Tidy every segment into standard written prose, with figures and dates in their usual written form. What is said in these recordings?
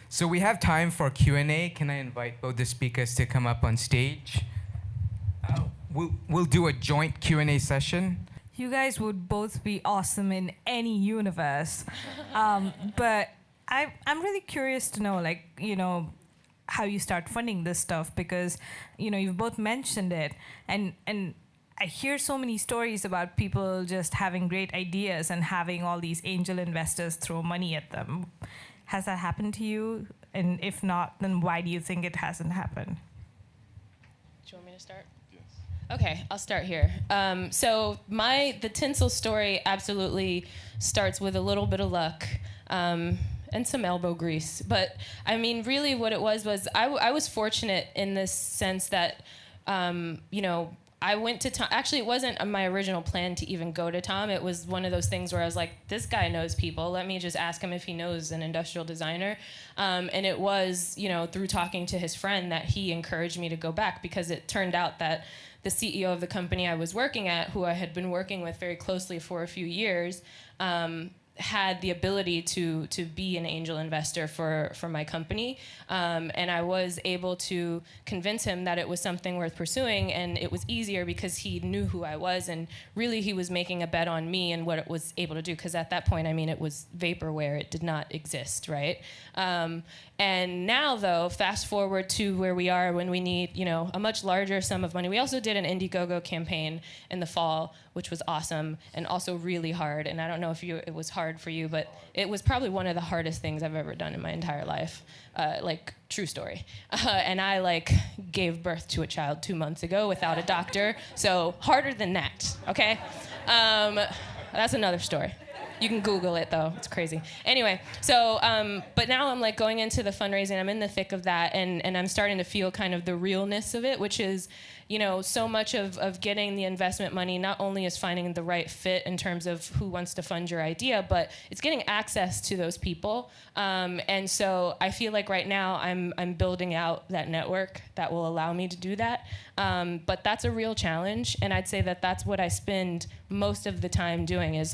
So we have time for Q&A. Can I invite both the speakers to come up on stage? We'll do a joint Q&A session. You guys would both be awesome in any universe. But I'm really curious to know, like, how you start funding this stuff, because, you've both mentioned it. And I hear so many stories about people just having great ideas and having all these angel investors throw money at them. Has that happened to you? And if not, then why do you think it hasn't happened? Do you want me to start? Okay, I'll start here. So the tinsel story absolutely starts with a little bit of luck and some elbow grease. But I mean, really what it was I was fortunate in this sense that, I went to Tom. Actually, it wasn't my original plan to even go to Tom. It was one of those things where I was like, this guy knows people. Let me just ask him if he knows an industrial designer. And it was, through talking to his friend that he encouraged me to go back, because it turned out that the CEO of the company I was working at, who I had been working with very closely for a few years, had the ability to be an angel investor for my company. And I was able to convince him that it was something worth pursuing, and it was easier because he knew who I was, and really he was making a bet on me and what it was able to do, because at that point, I mean, it was vaporware. It did not exist, right? And now, though, fast forward to where we are when we need, a much larger sum of money. We also did an Indiegogo campaign in the fall, which was awesome and also really hard. And I don't know if it was hard for you, but it was probably one of the hardest things I've ever done in my entire life. True story. And I gave birth to a child 2 months ago without a doctor. So harder than that, okay? That's another story. You can Google it, though. It's crazy. Anyway, so, but now I'm going into the fundraising. I'm in the thick of that, and I'm starting to feel kind of the realness of it, which is, so much of getting the investment money not only is finding the right fit in terms of who wants to fund your idea, but it's getting access to those people. And so I feel like right now I'm building out that network that will allow me to do that. But that's a real challenge, and I'd say that that's what I spend most of the time doing, is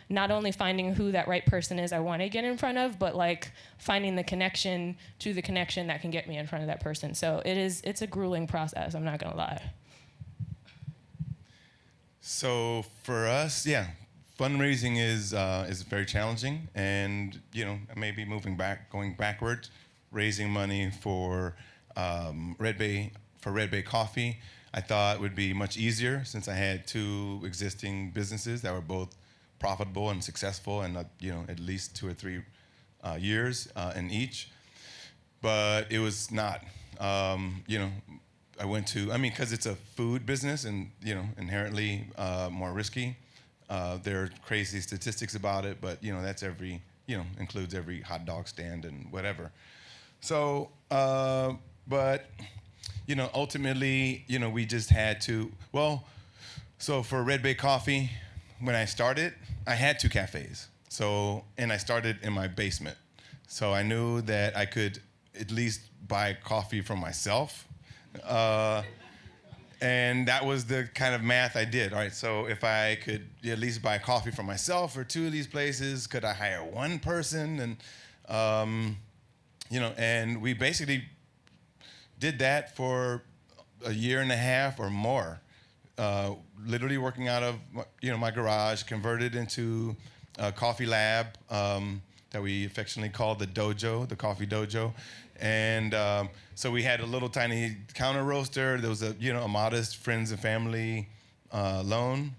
not only finding who that right person is I want to get in front of, but finding the connection to the connection that can get me in front of that person. So it's a grueling process, I'm not gonna lie. So for us, fundraising is very challenging, and maybe going backwards, raising money for Red Bay Coffee, I thought would be much easier, since I had two existing businesses that were both profitable and successful, and at least 2 or 3 years in each. But it was not. I went to, because it's a food business and inherently more risky. There are crazy statistics about it, but that's includes every hot dog stand and whatever. So, but ultimately, we just had to. Well, so for Red Bay Coffee, when I started, I had 2 cafes. And I started in my basement. So I knew that I could at least buy coffee for myself. And that was the kind of math I did. All right, so if I could at least buy coffee for myself for 2 of these places, could I hire 1 person? And, and we basically did that for a year and a half or more. Literally working out of my garage, converted into a coffee lab that we affectionately called the dojo, the coffee dojo, and so we had a little tiny counter roaster. There was a modest friends and family loan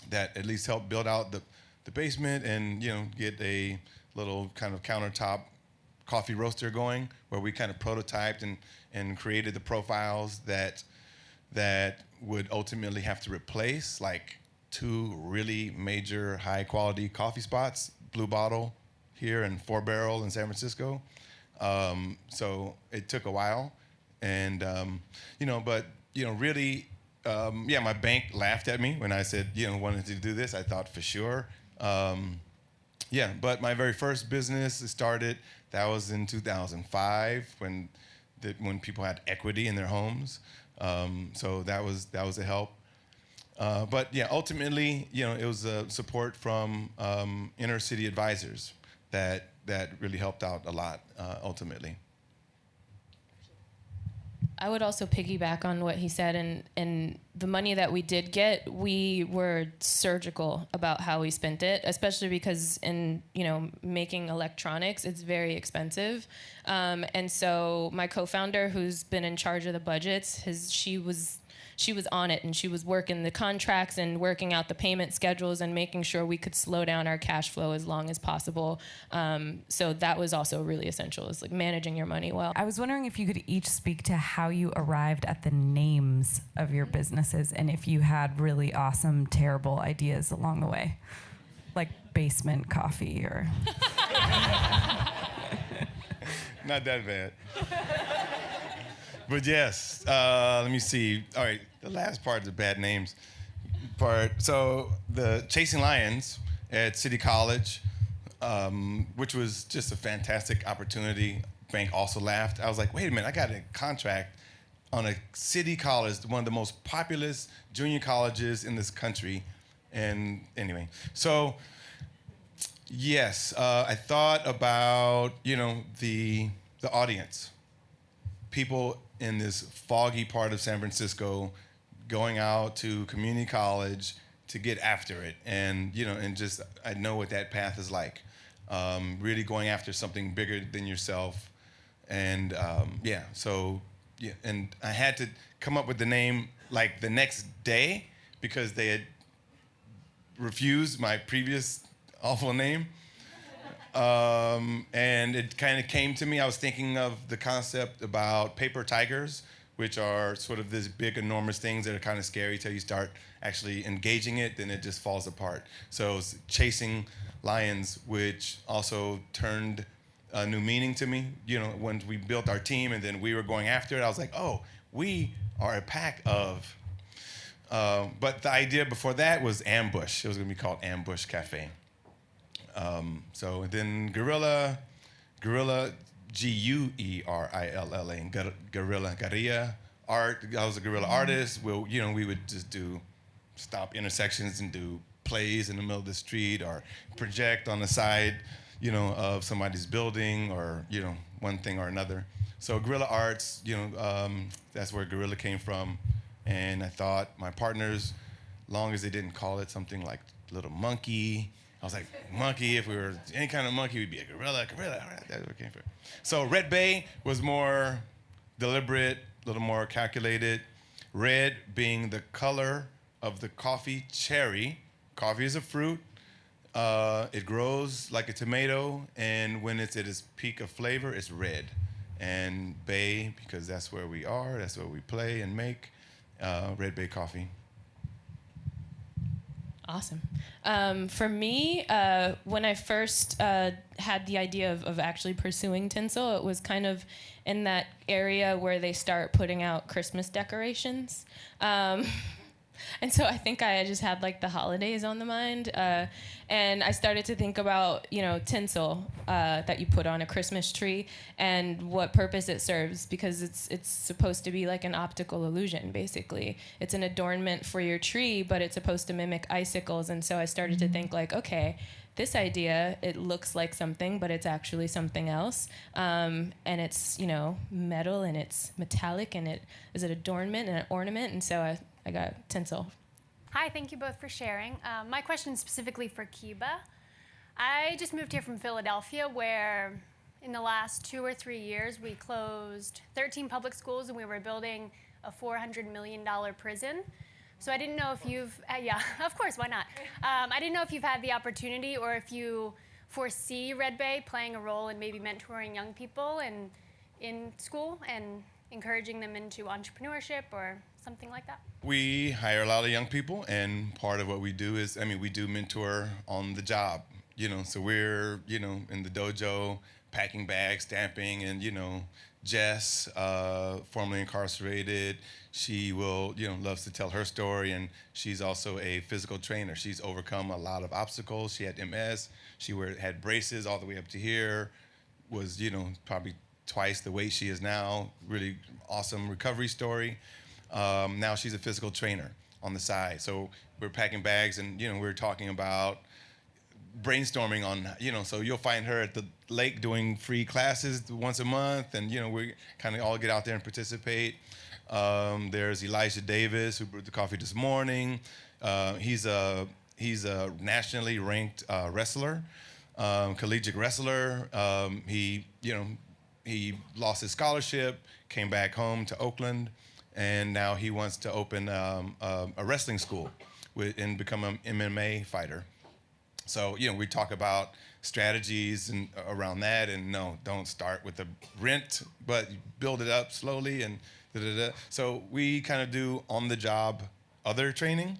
that at least helped build out the basement and get a little kind of countertop coffee roaster going, where we kind of prototyped and created the profiles that would ultimately have to replace 2 really major high quality coffee spots, Blue Bottle here and 4 Barrel in San Francisco. So it took a while, and but really, my bank laughed at me when I said wanted to do this. I thought for sure, but my very first business started. That was in 2005 when people had equity in their homes. So that was a help. But ultimately, it was support from inner city advisors that that really helped out a lot ultimately. I would also piggyback on what he said, and the money that we did get, we were surgical about how we spent it, especially because in making electronics, it's very expensive, and so my co-founder, who's been in charge of the budgets, she was on it, and she was working the contracts and working out the payment schedules and making sure we could slow down our cash flow as long as possible. So that was also really essential, is like managing your money well. I was wondering if you could each speak to how you arrived at the names of your businesses and if you had really awesome, terrible ideas along the way, like Basement Coffee or... Not that bad. But yes, let me see. All right, the last part, the bad names part. So the Chasing Lions at City College, which was just a fantastic opportunity. Bank also laughed. I was like, wait a minute, I got a contract on a city college, one of the most populous junior colleges in this country. And anyway, so yes, I thought about, the audience. People in this foggy part of San Francisco going out to community college to get after it. And, and just, I know what that path is like. Really going after something bigger than yourself. And and I had to come up with the name like the next day because they had refused my previous awful name. And it kind of came to me. I was thinking of the concept about paper tigers, which are sort of these big, enormous things that are kind of scary till you start actually engaging it, then it just falls apart. So it's Chasing Lions, which also turned a new meaning to me. When we built our team and then we were going after it, I was like, oh, we are a pack of. But the idea before that was Ambush. It was going to be called Ambush Cafe. So then Guerrilla, Guerilla, guerrilla art. I was a guerrilla artist. Well, we would just stop intersections and do plays in the middle of the street or project on the side, of somebody's building or, one thing or another. So guerrilla arts, that's where guerrilla came from. And I thought my partners, long as they didn't call it something like Little Monkey, I was like, monkey, if we were any kind of monkey, we'd be a gorilla. All right, that's where it came from. So Red Bay was more deliberate, a little more calculated. Red being the color of the coffee cherry. Coffee is a fruit. It grows like a tomato, and when it's at its peak of flavor, it's red. And Bay, because that's where we are, that's where we play and make, Red Bay Coffee. Awesome. For me, when I first had the idea of actually pursuing tinsel, it was kind of in that area where they start putting out Christmas decorations. And so I think I just had like the holidays on the mind. And I started to think about, tinsel that you put on a Christmas tree and what purpose it serves, because it's supposed to be like an optical illusion, basically. It's an adornment for your tree, but it's supposed to mimic icicles. And so I started to think like, okay, this idea, it looks like something, but it's actually something else. And it's, metal and it's metallic and it is an adornment and an ornament. And so I got tinsel. Hi, thank you both for sharing. My question is specifically for Keba. I just moved here from Philadelphia, where in the last 2 or 3 years, we closed 13 public schools and we were building a $400 million prison. So I didn't know if you've, yeah, of course, why not? I didn't know if you've had the opportunity or if you foresee Red Bay playing a role in maybe mentoring young people and in school and encouraging them into entrepreneurship or something like that? We hire a lot of young people, and part of what we do is, we do mentor on the job, so we're, in the dojo, packing bags, stamping, and, Jess, formerly incarcerated, she will, loves to tell her story, and she's also a physical trainer. She's overcome a lot of obstacles. She had MS, she had braces all the way up to here, was, probably twice the weight she is now, really awesome recovery story. Now she's a physical trainer on the side. So we're packing bags and, we're talking about brainstorming on, so you'll find her at the lake doing free classes once a month, and we kind of all get out there and participate. There's Elijah Davis, who brewed the coffee this morning. He's a nationally ranked wrestler, collegiate wrestler. He lost his scholarship, came back home to Oakland, and now he wants to open a wrestling school and become an MMA fighter. So, we talk about strategies and around that, and no, don't start with the rent, but build it up slowly and da-da-da. So we kind of do on-the-job other training.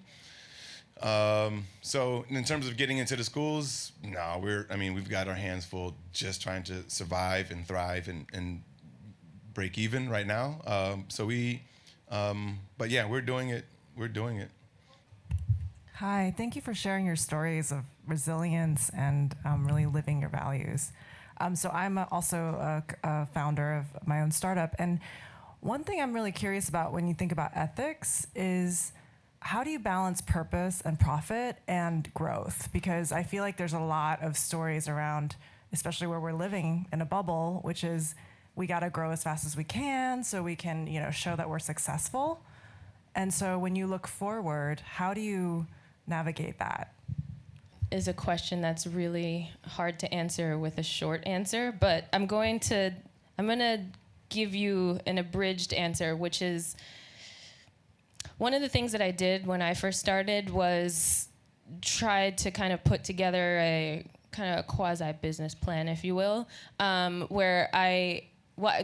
So in terms of getting into the schools, no, we've got our hands full just trying to survive and thrive and break even right now. But yeah, we're doing it. We're doing it. Hi, thank you for sharing your stories of resilience and really living your values. So I'm also a founder of my own startup, and one thing I'm really curious about when you think about ethics is how do you balance purpose and profit and growth? Because I feel like there's a lot of stories around, especially where we're living in a bubble, which is we got to grow as fast as we can so we can, show that we're successful. And so when you look forward, how do you navigate that? Is a question that's really hard to answer with a short answer, but I'm going to give you an abridged answer, which is one of the things that I did when I first started was tried to kind of put together a kind of quasi-business plan, if you will, where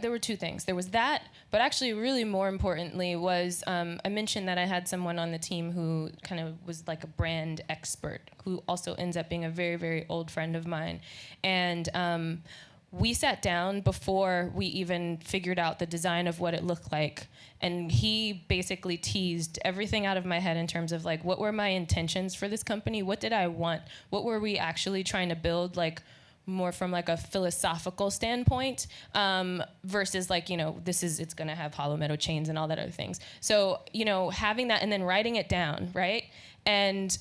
there were two things. There was that, but actually really more importantly was I mentioned that I had someone on the team who kind of was like a brand expert who also ends up being a very, very old friend of mine. And we sat down before we even figured out the design of what it looked like. And he basically teased everything out of my head in terms of like, what were my intentions for this company? What did I want? What were we actually trying to build? Like, more from like a philosophical standpoint versus like, it's going to have hollow metal chains and all that other things. So, having that and then writing it down, right? And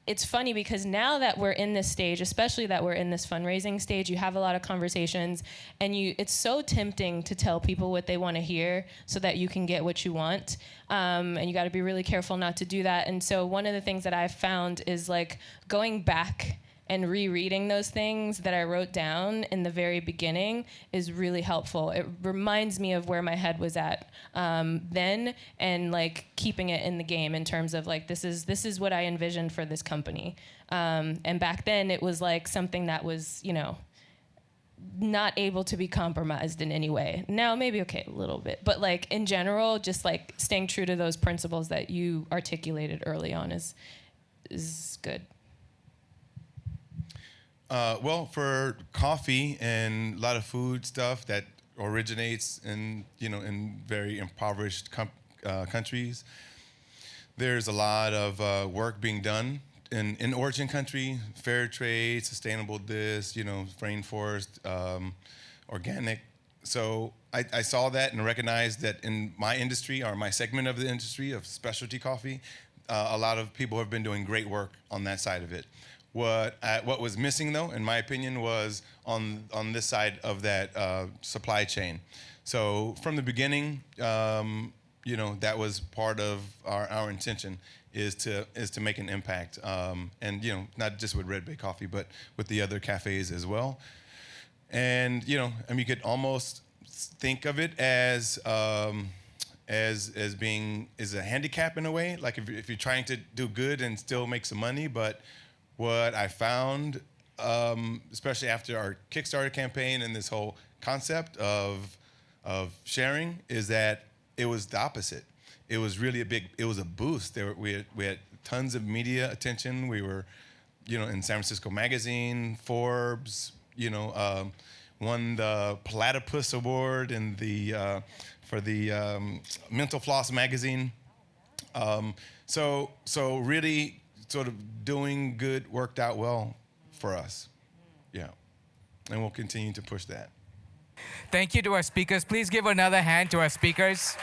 it's funny because now that we're in this stage, especially that we're in this fundraising stage, you have a lot of conversations and it's so tempting to tell people what they want to hear so that you can get what you want. And you got to be really careful not to do that. And so one of the things that I've found is like going back and rereading those things that I wrote down in the very beginning is really helpful. It reminds me of where my head was at then, and like keeping it in the game in terms of like this is what I envisioned for this company. And back then it was like something that was not able to be compromised in any way. Now maybe a little bit, but like in general, just like staying true to those principles that you articulated early on is good. Well, for coffee and a lot of food stuff that originates in very impoverished countries, there's a lot of work being done in origin country, fair trade, sustainable rainforest, organic. So I saw that and recognized that in my industry or my segment of the industry of specialty coffee, a lot of people have been doing great work on that side of it. What was missing, though, in my opinion, was on this side of that supply chain. So from the beginning, that was part of our intention is to make an impact, and not just with Red Bay Coffee, but with the other cafes as well. And you could almost think of it as being a handicap in a way, like if you're trying to do good and still make some money, but what I found, especially after our Kickstarter campaign and this whole concept of sharing, is that it was the opposite. It was really it was a boost. We had tons of media attention. We were, in San Francisco Magazine, Forbes, won the Platypus Award for the Mental Floss magazine. So really, sort of doing good worked out well for us. Yeah. And we'll continue to push that. Thank you to our speakers. Please give another hand to our speakers.